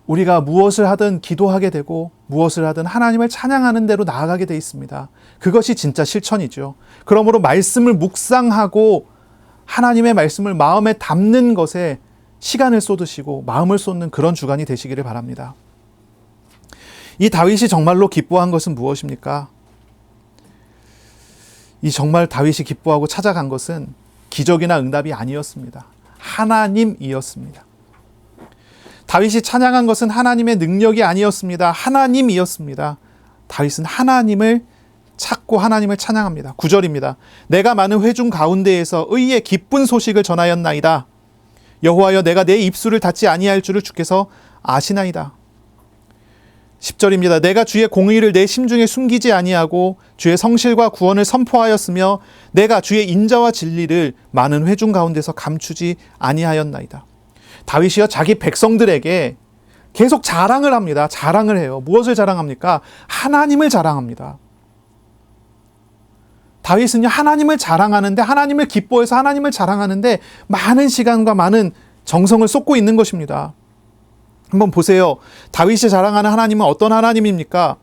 우리가 무엇을 하든 기도하게 되고 무엇을 하든 하나님을 찬양하는 대로 나아가게 되어 있습니다. 그것이 진짜 실천이죠. 그러므로 말씀을 묵상하고 하나님의 말씀을 마음에 담는 것에 시간을 쏟으시고 마음을 쏟는 그런 주간이 되시기를 바랍니다. 이 다윗이 정말로 기뻐한 것은 무엇입니까? 이 정말 다윗이 기뻐하고 찾아간 것은 기적이나 응답이 아니었습니다. 하나님이었습니다. 다윗이 찬양한 것은 하나님의 능력이 아니었습니다. 하나님이었습니다. 다윗은 하나님을 찾고 하나님을 찬양합니다. 9절입니다. 내가 많은 회중 가운데에서 의의 기쁜 소식을 전하였나이다. 여호와여, 내가 내 입술을 닫지 아니할 줄을 주께서 아시나이다. 10절입니다. 내가 주의 공의를 내 심중에 숨기지 아니하고 주의 성실과 구원을 선포하였으며 내가 주의 인자와 진리를 많은 회중 가운데서 감추지 아니하였나이다. 다윗이요, 자기 백성들에게 계속 자랑을 합니다. 자랑을 해요. 무엇을 자랑합니까? 하나님을 자랑합니다. 다윗은요, 하나님을 자랑하는데, 하나님을 기뻐해서 하나님을 자랑하는데 많은 시간과 많은 정성을 쏟고 있는 것입니다. 한번 보세요. 다윗이 자랑하는 하나님은 어떤 하나님입니까?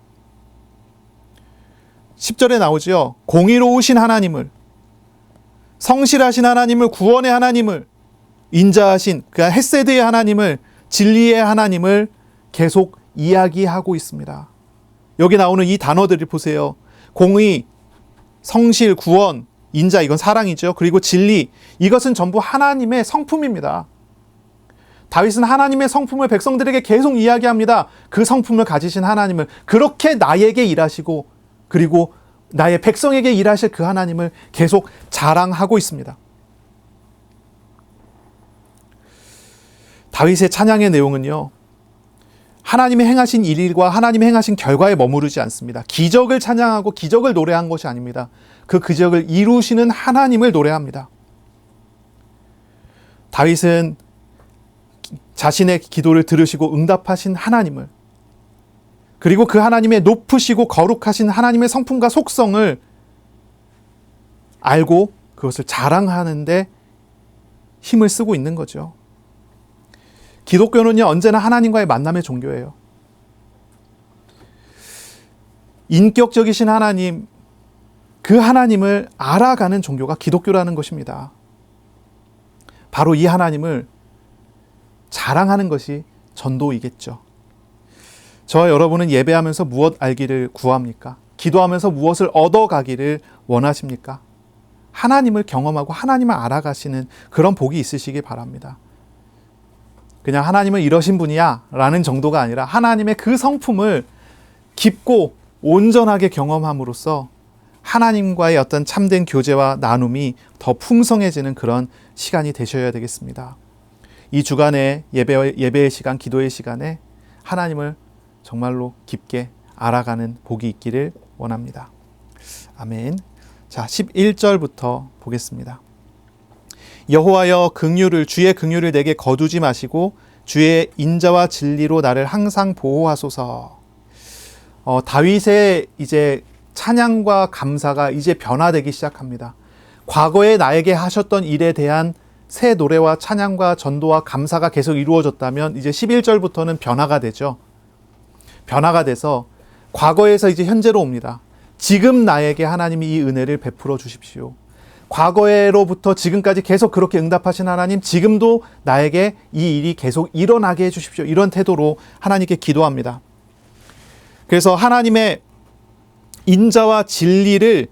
10절에 나오죠. 공의로우신 하나님을, 성실하신 하나님을, 구원의 하나님을, 인자하신 그 헤세드의 하나님을, 진리의 하나님을 계속 이야기하고 있습니다. 여기 나오는 이 단어들을 보세요. 공의, 성실, 구원, 인자, 이건 사랑이죠. 그리고 진리, 이것은 전부 하나님의 성품입니다. 다윗은 하나님의 성품을 백성들에게 계속 이야기합니다. 그 성품을 가지신 하나님을, 그렇게 나에게 일하시고 그리고 나의 백성에게 일하실 그 하나님을 계속 자랑하고 있습니다. 다윗의 찬양의 내용은요, 하나님이 행하신 일과 하나님이 행하신 결과에 머무르지 않습니다. 기적을 찬양하고 기적을 노래한 것이 아닙니다. 그 기적을 이루시는 하나님을 노래합니다. 다윗은 자신의 기도를 들으시고 응답하신 하나님을, 그리고 그 하나님의 높으시고 거룩하신 하나님의 성품과 속성을 알고 그것을 자랑하는데 힘을 쓰고 있는 거죠. 기독교는요, 언제나 하나님과의 만남의 종교예요. 인격적이신 하나님, 그 하나님을 알아가는 종교가 기독교라는 것입니다. 바로 이 하나님을 자랑하는 것이 전도이겠죠. 저와 여러분은 예배하면서 무엇 알기를 구합니까? 기도하면서 무엇을 얻어가기를 원하십니까? 하나님을 경험하고 하나님을 알아가시는 그런 복이 있으시기 바랍니다. 그냥 하나님은 이러신 분이야 라는 정도가 아니라 하나님의 그 성품을 깊고 온전하게 경험함으로써 하나님과의 어떤 참된 교제와 나눔이 더 풍성해지는 그런 시간이 되셔야 되겠습니다. 이 주간의 예배의 시간, 기도의 시간에 하나님을 정말로 깊게 알아가는 복이 있기를 원합니다. 아멘. 자, 11절부터 보겠습니다. 여호와여, 주의 긍휼을 내게 거두지 마시고 주의 인자와 진리로 나를 항상 보호하소서. 다윗의 이제 찬양과 감사가 이제 변화되기 시작합니다. 과거에 나에게 하셨던 일에 대한 새 노래와 찬양과 전도와 감사가 계속 이루어졌다면 이제 11절부터는 변화가 되죠. 변화가 돼서 과거에서 이제 현재로 옵니다. 지금 나에게 하나님이 이 은혜를 베풀어 주십시오. 과거로부터 지금까지 계속 그렇게 응답하신 하나님, 지금도 나에게 이 일이 계속 일어나게 해주십시오. 이런 태도로 하나님께 기도합니다. 그래서 하나님의 인자와 진리를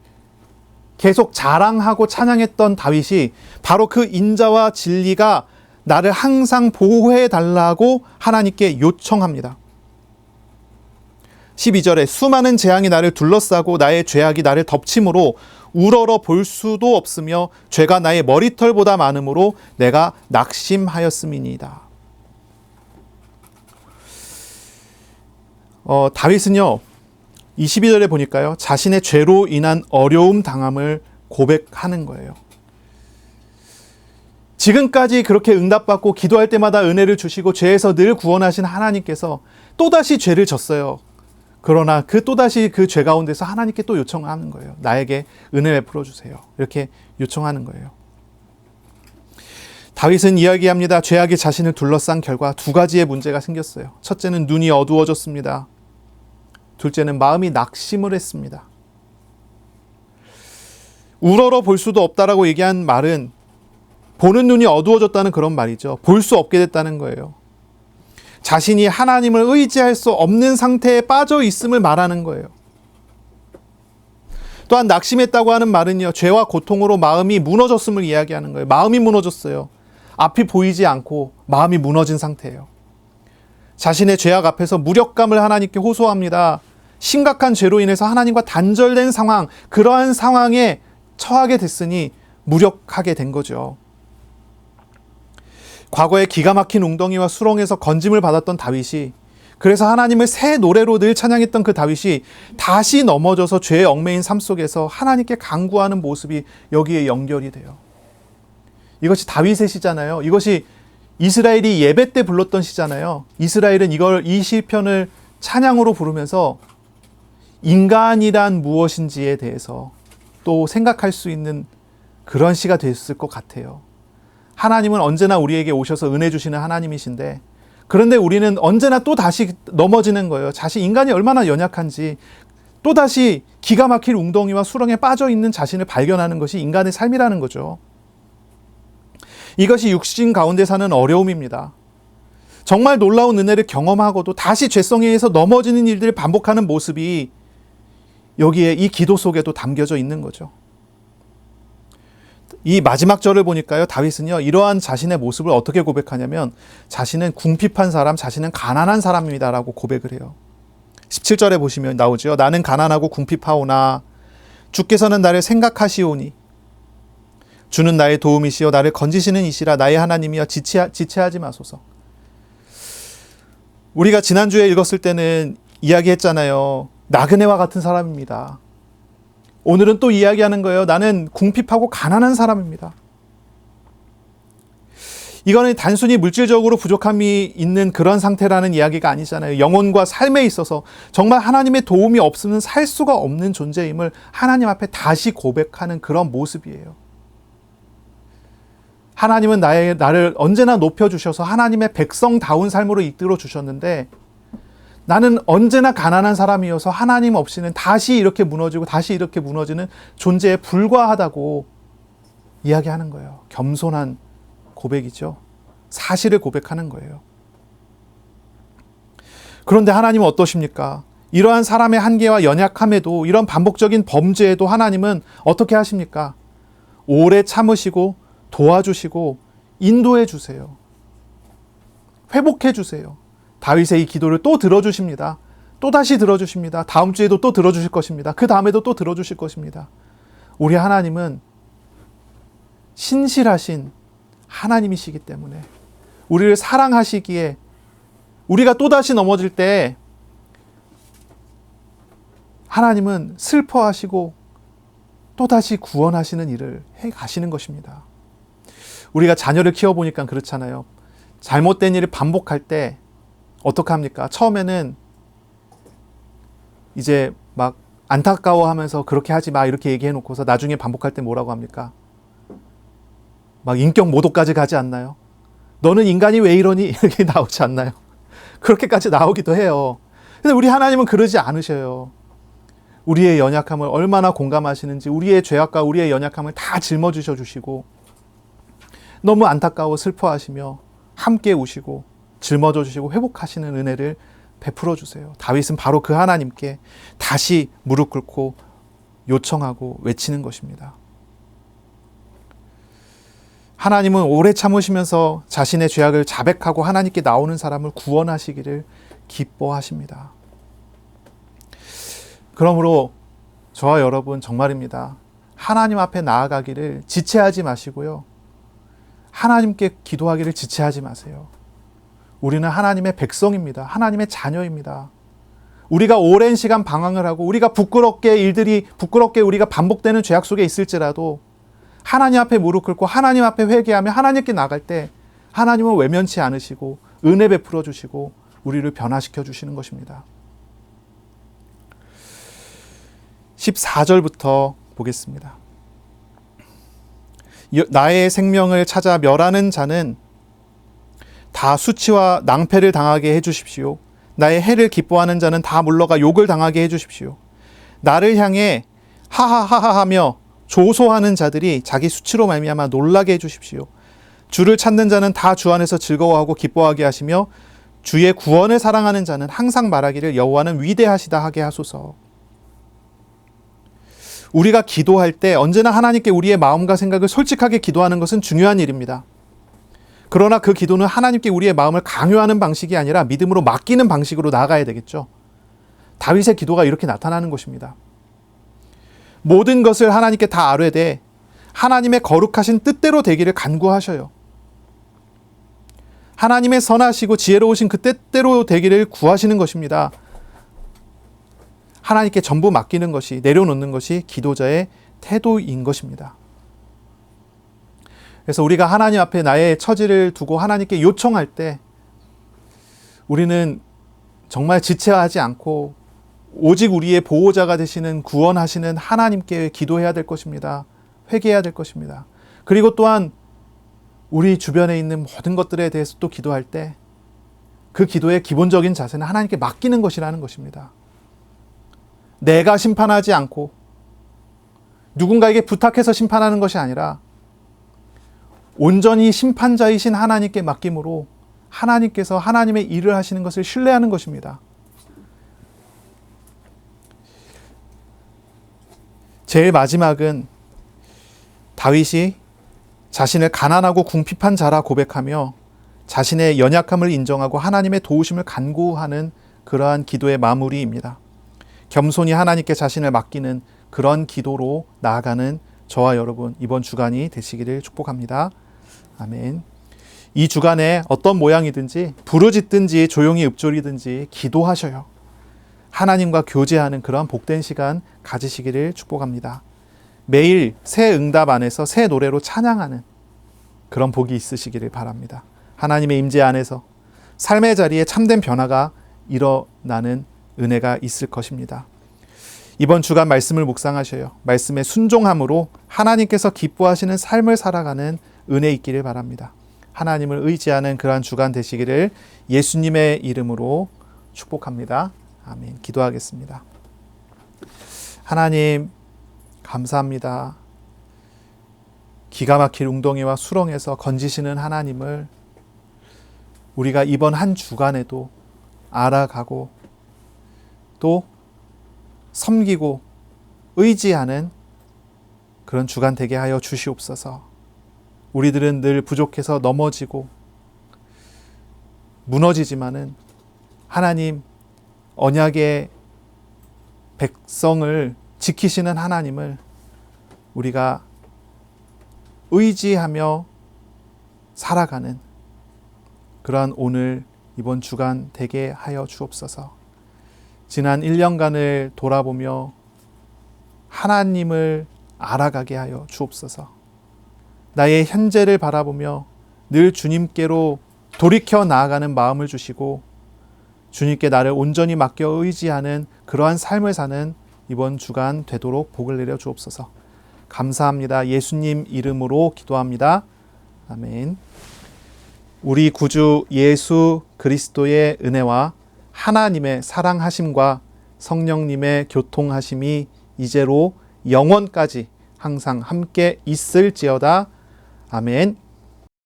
계속 자랑하고 찬양했던 다윗이 바로 그 인자와 진리가 나를 항상 보호해 달라고 하나님께 요청합니다. 12절에 수많은 재앙이 나를 둘러싸고 나의 죄악이 나를 덮침으로 우러러 볼 수도 없으며 죄가 나의 머리털보다 많음으로 내가 낙심하였음이니이다. 다윗은요, 22절에 보니까요, 자신의 죄로 인한 어려움 당함을 고백하는 거예요. 지금까지 그렇게 응답받고 기도할 때마다 은혜를 주시고 죄에서 늘 구원하신 하나님께서 또다시 죄를 졌어요. 그러나 또다시 그 죄 가운데서 하나님께 또 요청하는 거예요. 나에게 은혜 베풀어 주세요. 이렇게 요청하는 거예요. 다윗은 이야기합니다. 죄악이 자신을 둘러싼 결과 두 가지의 문제가 생겼어요. 첫째는 눈이 어두워졌습니다. 둘째는 마음이 낙심을 했습니다. 우러러 볼 수도 없다라고 얘기한 말은 보는 눈이 어두워졌다는 그런 말이죠. 볼 수 없게 됐다는 거예요. 자신이 하나님을 의지할 수 없는 상태에 빠져 있음을 말하는 거예요. 또한 낙심했다고 하는 말은요, 죄와 고통으로 마음이 무너졌음을 이야기하는 거예요. 마음이 무너졌어요. 앞이 보이지 않고 마음이 무너진 상태예요. 자신의 죄악 앞에서 무력감을 하나님께 호소합니다. 심각한 죄로 인해서 하나님과 단절된 상황, 그러한 상황에 처하게 됐으니 무력하게 된 거죠. 과거에 기가 막힌 웅덩이와 수렁에서 건짐을 받았던 다윗이, 그래서 하나님을 새 노래로 늘 찬양했던 그 다윗이 다시 넘어져서 죄의 얽매인 삶 속에서 하나님께 간구하는 모습이 여기에 연결이 돼요. 이것이 다윗의 시잖아요. 이것이 이스라엘이 예배 때 불렀던 시잖아요. 이스라엘은 이 시편을 찬양으로 부르면서 인간이란 무엇인지에 대해서 또 생각할 수 있는 그런 시가 됐을 것 같아요. 하나님은 언제나 우리에게 오셔서 은혜 주시는 하나님이신데, 그런데 우리는 언제나 또 다시 넘어지는 거예요. 인간이 얼마나 연약한지, 또 다시 기가 막힐 웅덩이와 수렁에 빠져 있는 자신을 발견하는 것이 인간의 삶이라는 거죠. 이것이 육신 가운데 사는 어려움입니다. 정말 놀라운 은혜를 경험하고도 다시 죄성에 의해서 넘어지는 일들을 반복하는 모습이 여기에 이 기도 속에도 담겨져 있는 거죠. 이 마지막 절을 보니까요, 다윗은요, 이러한 자신의 모습을 어떻게 고백하냐면, 자신은 궁핍한 사람, 자신은 가난한 사람입니다라고 고백을 해요. 17절에 보시면 나오죠. 나는 가난하고 궁핍하오나 주께서는 나를 생각하시오니 주는 나의 도움이시여 나를 건지시는 이시라 나의 하나님이여 지체하지 마소서. 우리가 지난주에 읽었을 때는 이야기했잖아요. 나그네와 같은 사람입니다. 오늘은 또 이야기하는 거예요. 나는 궁핍하고 가난한 사람입니다. 이거는 단순히 물질적으로 부족함이 있는 그런 상태라는 이야기가 아니잖아요. 영혼과 삶에 있어서 정말 하나님의 도움이 없으면 살 수가 없는 존재임을 하나님 앞에 다시 고백하는 그런 모습이에요. 하나님은 나를 언제나 높여주셔서 하나님의 백성다운 삶으로 이끌어 주셨는데, 나는 언제나 가난한 사람이어서 하나님 없이는 다시 이렇게 무너지고 다시 이렇게 무너지는 존재에 불과하다고 이야기하는 거예요. 겸손한 고백이죠. 사실을 고백하는 거예요. 그런데 하나님은 어떠십니까? 이러한 사람의 한계와 연약함에도, 이런 반복적인 범죄에도 하나님은 어떻게 하십니까? 오래 참으시고 도와주시고 인도해 주세요. 회복해 주세요. 다윗의 이 기도를 또 들어주십니다. 또 다시 들어주십니다. 다음 주에도 또 들어주실 것입니다. 그 다음에도 또 들어주실 것입니다. 우리 하나님은 신실하신 하나님이시기 때문에, 우리를 사랑하시기에, 우리가 또다시 넘어질 때 하나님은 슬퍼하시고 또다시 구원하시는 일을 해 가시는 것입니다. 우리가 자녀를 키워보니까 그렇잖아요. 잘못된 일을 반복할 때 어떻게 합니까? 처음에는 이제 막 안타까워하면서 그렇게 하지 마 이렇게 얘기해 놓고서 나중에 반복할 때 뭐라고 합니까? 막 인격 모독까지 가지 않나요? 너는 인간이 왜 이러니? 이렇게 나오지 않나요? 그렇게까지 나오기도 해요. 근데 우리 하나님은 그러지 않으셔요. 우리의 연약함을 얼마나 공감하시는지, 우리의 죄악과 우리의 연약함을 다 짊어지셔 주시고 너무 안타까워 슬퍼하시며 함께 우시고 짊어져 주시고 회복하시는 은혜를 베풀어 주세요. 다윗은 바로 그 하나님께 다시 무릎 꿇고 요청하고 외치는 것입니다. 하나님은 오래 참으시면서 자신의 죄악을 자백하고 하나님께 나오는 사람을 구원하시기를 기뻐하십니다. 그러므로 저와 여러분 정말입니다. 하나님 앞에 나아가기를 지체하지 마시고요. 하나님께 기도하기를 지체하지 마세요. 우리는 하나님의 백성입니다. 하나님의 자녀입니다. 우리가 오랜 시간 방황을 하고 우리가 부끄럽게 우리가 반복되는 죄악 속에 있을지라도 하나님 앞에 무릎 꿇고 하나님 앞에 회개하며 하나님께 나갈 때 하나님은 외면치 않으시고 은혜 베풀어 주시고 우리를 변화시켜 주시는 것입니다. 14절부터 보겠습니다. 나의 생명을 찾아 멸하는 자는 다 수치와 낭패를 당하게 해주십시오. 나의 해를 기뻐하는 자는 다 물러가 욕을 당하게 해주십시오. 나를 향해 하하하하하며 조소하는 자들이 자기 수치로 말미암아 놀라게 해주십시오. 주를 찾는 자는 다 주 안에서 즐거워하고 기뻐하게 하시며 주의 구원을 사랑하는 자는 항상 말하기를 여호와는 위대하시다 하게 하소서. 우리가 기도할 때 언제나 하나님께 우리의 마음과 생각을 솔직하게 기도하는 것은 중요한 일입니다. 그러나 그 기도는 하나님께 우리의 마음을 강요하는 방식이 아니라 믿음으로 맡기는 방식으로 나아가야 되겠죠. 다윗의 기도가 이렇게 나타나는 것입니다. 모든 것을 하나님께 다 아뢰되 하나님의 거룩하신 뜻대로 되기를 간구하셔요. 하나님의 선하시고 지혜로우신 그 뜻대로 되기를 구하시는 것입니다. 하나님께 전부 맡기는 것이, 내려놓는 것이 기도자의 태도인 것입니다. 그래서 우리가 하나님 앞에 나의 처지를 두고 하나님께 요청할 때 우리는 정말 지체하지 않고 오직 우리의 보호자가 되시는 구원하시는 하나님께 기도해야 될 것입니다. 회개해야 될 것입니다. 그리고 또한 우리 주변에 있는 모든 것들에 대해서 또 기도할 때 그 기도의 기본적인 자세는 하나님께 맡기는 것이라는 것입니다. 내가 심판하지 않고 누군가에게 부탁해서 심판하는 것이 아니라 온전히 심판자이신 하나님께 맡김으로 하나님께서 하나님의 일을 하시는 것을 신뢰하는 것입니다. 제일 마지막은 다윗이 자신을 가난하고 궁핍한 자라 고백하며 자신의 연약함을 인정하고 하나님의 도우심을 간구하는 그러한 기도의 마무리입니다. 겸손히 하나님께 자신을 맡기는 그런 기도로 나아가는 저와 여러분 이번 주간이 되시기를 축복합니다. 아멘. 이 주간에 어떤 모양이든지 부르짖든지 조용히 읊조리든지 기도하셔요. 하나님과 교제하는 그러한 복된 시간 가지시기를 축복합니다. 매일 새 응답 안에서 새 노래로 찬양하는 그런 복이 있으시기를 바랍니다. 하나님의 임재 안에서 삶의 자리에 참된 변화가 일어나는 은혜가 있을 것입니다. 이번 주간 말씀을 묵상하셔요. 말씀에 순종함으로 하나님께서 기뻐하시는 삶을 살아가는 은혜 있기를 바랍니다. 하나님을 의지하는 그러한 주간 되시기를 예수님의 이름으로 축복합니다. 아멘. 기도하겠습니다. 하나님 감사합니다. 기가 막힐 웅덩이와 수렁에서 건지시는 하나님을 우리가 이번 한 주간에도 알아가고 또 섬기고 의지하는 그런 주간 되게 하여 주시옵소서. 우리들은 늘 부족해서 넘어지고 무너지지만은 하나님 언약의 백성을 지키시는 하나님을 우리가 의지하며 살아가는 그러한 오늘 이번 주간 되게 하여 주옵소서. 지난 1년간을 돌아보며 하나님을 알아가게 하여 주옵소서. 나의 현재를 바라보며 늘 주님께로 돌이켜 나아가는 마음을 주시고 주님께 나를 온전히 맡겨 의지하는 그러한 삶을 사는 이번 주간 되도록 복을 내려 주옵소서. 감사합니다. 예수님 이름으로 기도합니다. 아멘. 우리 구주 예수 그리스도의 은혜와 하나님의 사랑하심과 성령님의 교통하심이 이제로 영원까지 항상 함께 있을지어다. 아멘.